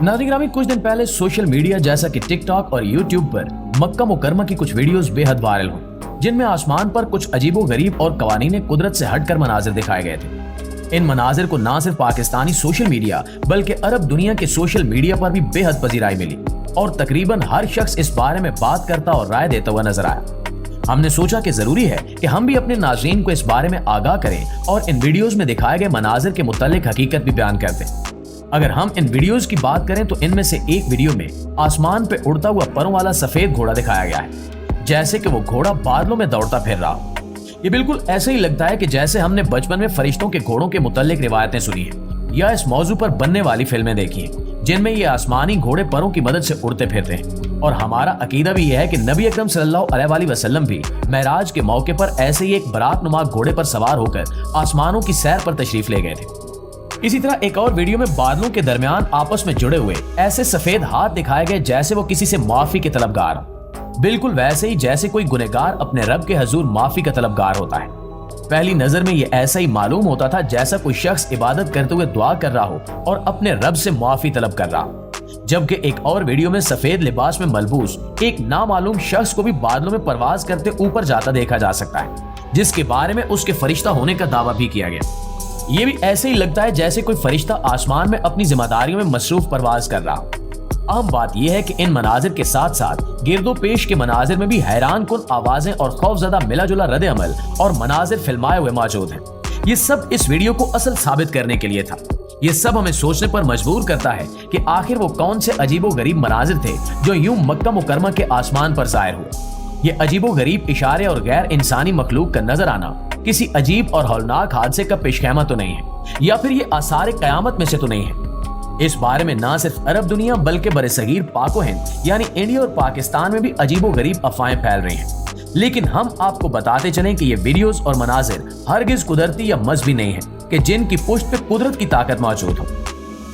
नाज़रीन ग्रामी, कुछ दिन पहले सोशल मीडिया जैसा कि टिकटॉक और यूट्यूब पर मक्का मुकरमा की कुछ वीडियोस बेहद वायरल हुई, जिनमें आसमान पर कुछ अजीबोगरीब और कवानीने कुदरत से हटकर मनाजिर दिखाए गए थे। इन मनाजिर को न सिर्फ पाकिस्तानी सोशल मीडिया बल्कि अरब दुनिया के सोशल मीडिया पर भी बेहद पजीराई मिली और तकरीबन हर शख्स इस बारे में बात करता और राय देता हुआ नजर आया। हमने सोचा कि जरूरी है कि हम भी अपने नाज़रीन को इस बारे में आगाह करें और इन वीडियोस में दिखाए गए मनाजिर के मुतालिक हकीकत भी बयान कर दें। अगर हम इन वीडियोस की बात करें तो इनमें से एक वीडियो में आसमान पे उड़ता हुआ परों वाला सफेद घोड़ा दिखाया गया है, जैसे कि वो घोड़ा बादलों में दौड़ता फिर रहा हो। ये बिल्कुल ऐसे ही लगता है कि जैसे हमने बचपन में फरिश्तों के घोड़ों के मुतालिक रिवायतें सुनी है या इस मौजू पर बनने वाली फिल्में देखी हैं, जिनमें ये आसमानी घोड़े परों की मदद से उड़ते फिरते हैं। और हमारा अकीदा भी यह है कि नबी अकरम सल्लल्लाहु अलैहि वसल्लम भी मेराज के मौके पर ऐसे ही एक बरात नुमा घोड़े पर सवार होकर आसमानों की सैर पर तशरीफ ले गए थे। इसी तरह एक और वीडियो में बादलों के दरमियान आपस में जुड़े हुए ऐसे सफेद हाथ दिखाए गए जैसे वो किसी से माफी के तलबगार हो, बिल्कुल वैसे ही जैसे कोई गुनहगार अपने रब के हजूर माफी का तलबगार होता है। पहली नजर में ये ऐसा ही मालूम होता था जैसा कोई शख्स इबादत करते हुए दुआ कर रहा हो और अपने रब से माफी तलब कर रहा हो। जबकि एक और वीडियो में सफेद लिबास में मलबूस एक नामालूम शख्स को भी बादलों में परवाज करते ऊपर जाता देखा जा सकता है, जिसके बारे में उसके फरिश्ता होने का दावा भी किया गया। ये भी ऐसे ही लगता है जैसे कोई फरिश्ता आसमान में अपनी जिम्मेदारियों में मसरूफ परवाज कर रहा हो। अहम बात यह है कि इन मनाजिर के साथ साथ गिरदो पेश के मनाजिर में भी हैरान कुन आवाजें और खौफजदा मिला जुला रद्द अमल और मनाजिर फिल्माए हुए मौजूद हैं। ये सब इस वीडियो को असल साबित करने के लिए था। ये सब हमें सोचने पर मजबूर करता है कि आखिर वो कौन से अजीबो गरीब मनाजिर थे जो यूं मक्का मुकरमा के आसमान पर जाहिर हुए। ये अजीबो गरीब इशारे और गैर इंसानी मखलूक का नजर आना किसी अजीब और हौलनाक हादसे का पेशखेमा तो नहीं है, या फिर ये आसार कयामत में से तो नहीं है। इस बारे में ना सिर्फ अरब दुनिया बल्कि बरसगीर पाको हिंद यानी इंडिया और पाकिस्तान में भी अजीबो गरीब अफवाहें फैल रही हैं। लेकिन हम आपको बताते चलें कि ये वीडियोस और मनाजिर हरगिज कुदरती या मजहबी नहीं है कि जिनकी पुष्ट पे कुदरत की ताकत मौजूद हो।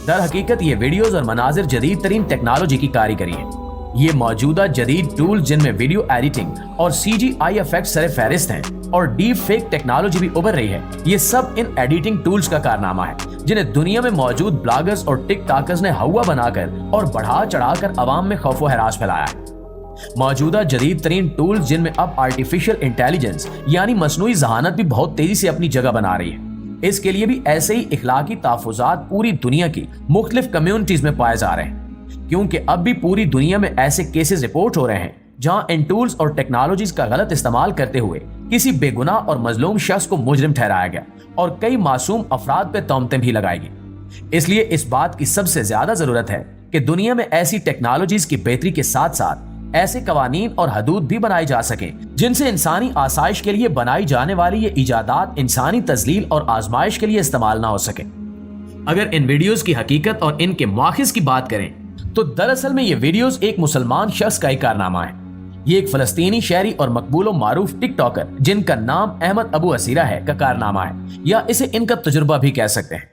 दर हकीकत ये वीडियोस और मनाजिर जदीद तरीन टेक्नोलॉजी की कारीगरी है। ये मौजूदा जदीद टूल जिनमें वीडियो एडिटिंग और CGI इफेक्ट सरे फहरिस्त हैं और डीप फेक टेक्नोलॉजी भी उभर रही है, ये सब इन एडिटिंग टूल्स का कारनामा है जिन्हें दुनिया में मौजूद ब्लॉगर्स और टिकटॉकर्स ने हवा बनाकर और बढ़ा चढ़ाकर अवाम में खौफ व हरास फैलाया है। मौजूदा जदीद तरीन टूल्स जिनमें अब आर्टिफिशियल इंटेलिजेंस यानी मसनूई जहानत भी बहुत तेजी से अपनी जगह बना रही है। इसके लिए भी ऐसे ही इखलाकी तहफ़्फ़ुज़ात पूरी दुनिया की मुख्तलिफ कम्युनिटीज में पाए जा रहे हैं, क्योंकि अब भी पूरी दुनिया में ऐसे केसेस रिपोर्ट हो रहे हैं जहां इन टूल्स और टेक्नोलॉजीज का गलत इस्तेमाल करते हुए किसी बेगुनाह और मजलूम शख्स को मुजरिम ठहराया गया और कई मासूम अफराद पे तोहमतें भी लगाई गई। इसलिए इस बात की सबसे ज्यादा जरूरत है कि दुनिया में ऐसी टेक्नोलॉजीज की बेहतरी के साथ साथ ऐसे कवानीन और हदूद भी बनाए जा सके जिनसे इंसानी आसाइश के लिए बनाई जाने वाली ये इजादात इंसानी तजलील और आजमाइश के लिए इस्तेमाल ना हो सके। अगर इन वीडियोस की हकीकत और इनके माखिज की बात करें तो दरअसल में ये वीडियोस एक मुसलमान शख्स का ही कारनामा है। ये एक फलस्तीनी शहरी और मकबूल मारूफ टिकटॉकर जिनका नाम अहमद अबू असीरा है का कारनामा है, या इसे इनका तजुर्बा भी कह सकते हैं।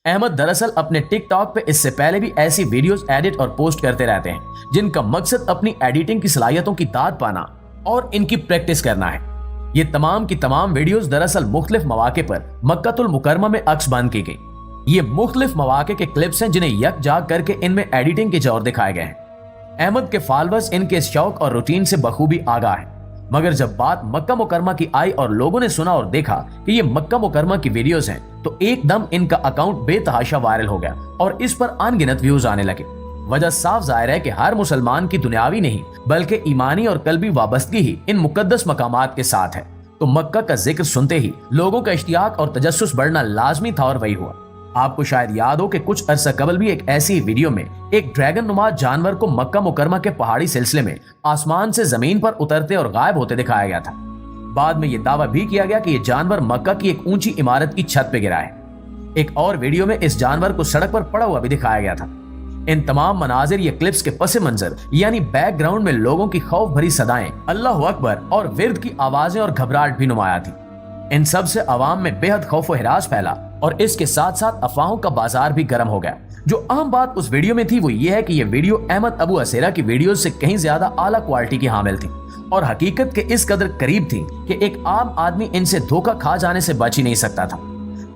अहमद दरअसल अपने टिकटॉक पे इससे पहले भी ऐसी वीडियोस एडिट और पोस्ट करते रहते हैं जिनका मकसद अपनी एडिटिंग की सलाहियतों की दाद पाना और इनकी प्रैक्टिस करना है। ये तमाम की तमाम वीडियोस दरअसल मुख्तलिफ मौके पर मक्कातुल मुकरमा में अक्स बंद की गई। ये मुख्तलिफ मौके के क्लिप्स हैं जिन्हें यकजाक करके इनमें एडिटिंग के जौर दिखाए गए हैं। अहमद के फॉलोअर्स इनके शौक और रूटीन से बखूबी आगाह है, मगर जब बात मक्का मुकरमा की आई और लोगों ने सुना और देखा कि ये मक्का मुकरमा की वीडियोस हैं तो एकदम इनका अकाउंट बेतहाशा वायरल हो गया और इस पर अनगिनत व्यूज आने लगे। वजह साफ जाहिर है कि हर मुसलमान की दुनियावी नहीं बल्कि ईमानी और कल्बी वाबस्तगी ही इन मुकद्दस मकामात के साथ है। तो मक्का का जिक्र सुनते ही लोगों का इश्तियाक और तजस्सुस बढ़ना लाजमी था और वही हुआ। आपको शायद याद हो कि कुछ अरसा कबल भी एक ऐसी वीडियो में एक ड्रैगन नुमा जानवर को मक्का मुकरमा के पहाड़ी सिलसिले में आसमान से जमीन पर उतरते और गायब होते दिखाया गया था। बाद में यह दावा भी किया गया कि यह जानवर मक्का की एक ऊंची इमारत की छत पे गिरा है। एक और वीडियो में इस जानवर को सड़क पर पड़ा हुआ भी दिखाया गया था। इन तमाम मनाजिर या क्लिप्स के पस मंजर यानी बैकग्राउंड में लोगों की खौफ भरी सदाएं, अल्लाह अकबर और विर्द की आवाजें और घबराहट भी नुमाया थी। इन सब से अवाम में बेहद खौफ व हिरास फैला और इसके साथ साथ अफवाहों का बाजार भी गर्म हो गया। जो अहम बात उस वीडियो में थी वो ये है कि ये वीडियो अहमद अबू असीरा की वीडियो से कहीं ज्यादा आला क्वालिटी की हामिल थी और हकीकत के इस कदर करीब थी कि एक आम आदमी इनसे धोखा खा जाने से बच ही नहीं सकता था।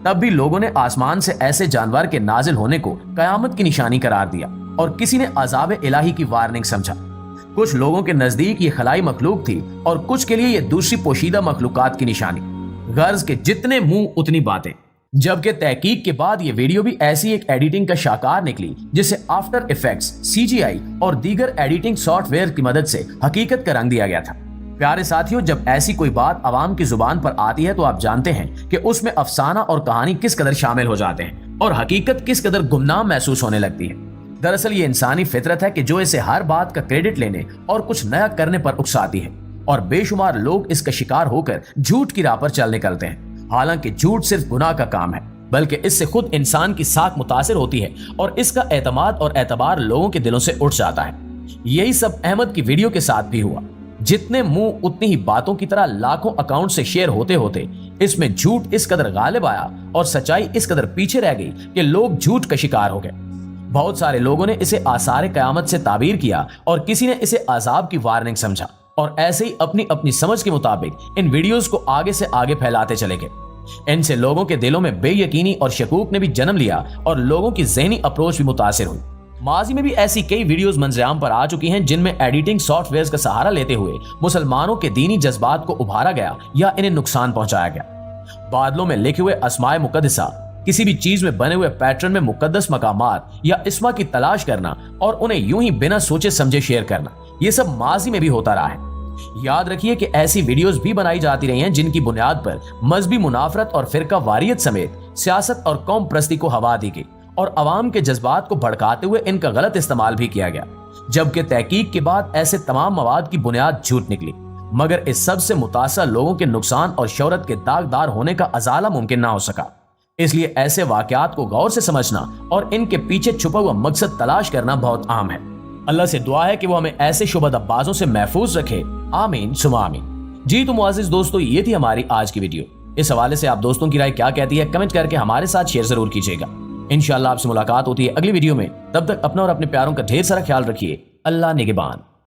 तब भी लोगों ने आसमान से ऐसे जानवर के नाजिल होने को कयामत की निशानी करार दिया और किसी ने अजाब इलाही की वार्निंग समझा। कुछ लोगों के नजदीक ये खलाई मखलूक थी और कुछ के लिए ये दूसरी पोशीदा मखलूकात की निशानी। गर्ज के जितने मुंह उतनी बातें। जबकि तहकीक के बाद ये वीडियो भी ऐसी एक एडिटिंग का शाकार निकली जिसे आफ्टर इफेक्ट्स, सीजीआई और दीगर एडिटिंग सॉफ्टवेयर की मदद से हकीकत का रंग दिया गया था। प्यारे साथियों, जब ऐसी कोई बात आवाम की जुबान पर आती है तो आप जानते हैं कि उसमें अफसाना और कहानी किस कदर शामिल हो जाते हैं और हकीकत किस कदर गुमनाम महसूस होने लगती है। दरअसल ये इंसानी फितरत है कि जो इसे हर बात का क्रेडिट लेने और कुछ नया करने पर उकसाती है और बेशुमार लोग इसका शिकार होकर झूठ की राह पर चल निकलते हैं। हालांकि झूठ सिर्फ गुनाह का काम है, बल्कि इससे खुद इंसान की साख मुतासिर होती है और इसका एतमाद और एतबार लोगों के दिलों से उठ जाता है। यही सब अहमद की वीडियो के साथ भी हुआ। जितने मुंह उतनी ही बातों की तरह लाखों अकाउंट से शेयर होते होते इसमें झूठ इस कदर गालिब आया और सच्चाई इस कदर पीछे रह गई कि लोग झूठ का शिकार हो गए। बहुत सारे लोगों ने इसे आसार क़यामत से ताबीर किया और किसी ने इसे अजाब की वार्निंग समझा और ऐसे ही अपनी अपनी समझ के मुताबिक इन वीडियोस को आगे से आगे फैलाते चले गए। इनसे लोगों के दिलों में बेयकीनी और शकूक ने भी जन्म लिया और लोगों की ज़हनी अप्रोच भी मुतासिर हुई। माजी में भी ऐसी कई वीडियोस मंजराम पर आ चुकी हैं जिनमें एडिटिंग सॉफ्टवेयर का सहारा लेते हुए मुसलमानों के दीनी जज्बात को उभारा गया या इन्हें नुकसान पहुंचाया गया। बादलों में लिखे हुए अस्माए मुकद्दसा, किसी भी चीज में बने हुए पैटर्न में मुकद्दस मकामात या इस्मा की तलाश करना और उन्हें यूं ही बिना सोचे समझे शेयर करना, ये सब माजी में भी होता रहा है। याद रखिए कि ऐसी वीडियोस भी बनाई जाती रही हैं जिनकी बुनियाद पर मजहबी मुनाफरत और फिरका वारियत समेत सियासत और कौम प्रस्ती को हवा दी गई और अवाम के जज्बात को भड़काते हुए इनका गलत इस्तेमाल भी किया गया। जबकि तहकीक के बाद ऐसे तमाम मवाद की बुनियाद झूठ निकली, मगर इस सब से मुतासर लोगों के नुकसान और शोहरत के दागदार होने का अजाला मुमकिन ना हो सका। इसलिए ऐसे वाकयात को गौर से समझना और इनके पीछे छुपा हुआ मकसद तलाश करना बहुत अहम है। अल्लाह से दुआ है कि वो हमें ऐसे शुबहदबाजों से महफूज रखे। आमीन सुमा आमीन। जी तो मुआज़िज़ दोस्तों, ये थी हमारी आज की वीडियो। इस हवाले से आप दोस्तों की राय क्या कहती है कमेंट करके हमारे साथ शेयर जरूर कीजिएगा। इंशाअल्लाह आपसे मुलाकात होती है अगली वीडियो में। तब तक अपना और अपने प्यारों का ढेर सारा ख्याल रखिए। अल्लाह निगहबान।